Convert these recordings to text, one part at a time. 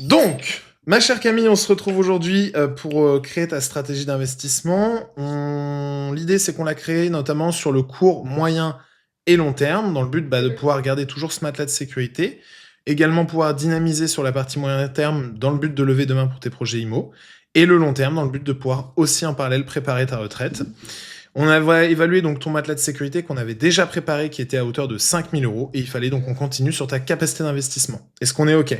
Donc, ma chère Camille, on se retrouve aujourd'hui pour créer ta stratégie d'investissement. L'idée, c'est qu'on l'a créée notamment sur le court, moyen et long terme, dans le but de pouvoir garder toujours ce matelas de sécurité. Également pouvoir dynamiser sur la partie moyen terme dans le but de lever demain pour tes projets IMO. Et le long terme dans le but de pouvoir aussi en parallèle préparer ta retraite. On avait évalué donc ton matelas de sécurité qu'on avait déjà préparé qui était à hauteur de 5 000 euros et il fallait donc qu'on continue sur ta capacité d'investissement. Est-ce qu'on est OK?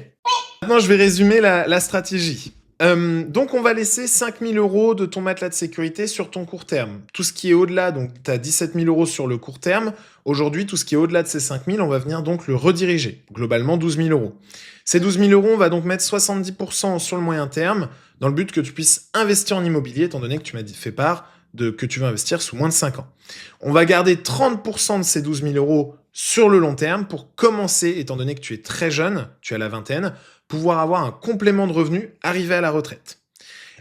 Maintenant, je vais résumer la stratégie. Donc, on va laisser 5 000 euros de ton matelas de sécurité sur ton court terme. Tout ce qui est au-delà, donc tu as 17 000 euros sur le court terme. Aujourd'hui, tout ce qui est au-delà de ces 5 000, on va venir donc le rediriger. Globalement, 12 000 euros. Ces 12 000 euros, on va donc mettre 70% sur le moyen terme, dans le but que tu puisses investir en immobilier, étant donné que tu m'as fait part de que tu veux investir sous moins de 5 ans. On va garder 30% de ces 12 000 euros sur le long terme pour commencer, étant donné que tu es très jeune, tu as la vingtaine, pouvoir avoir un complément de revenu arrivé à la retraite.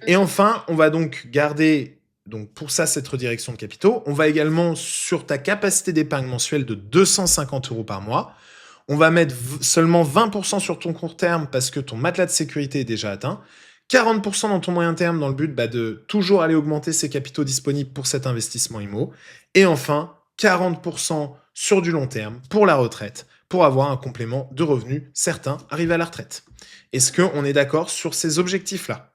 Et enfin, on va donc garder, donc pour ça, cette redirection de capitaux. On va également sur ta capacité d'épargne mensuelle de 250 euros par mois. On va mettre seulement 20% sur ton court terme parce que ton matelas de sécurité est déjà atteint. 40% dans ton moyen terme dans le but de toujours aller augmenter ses capitaux disponibles pour cet investissement IMO. Et enfin, 40% sur du long terme pour la retraite, pour avoir un complément de revenus certain arrivé à la retraite. Est-ce qu'on est d'accord sur ces objectifs-là?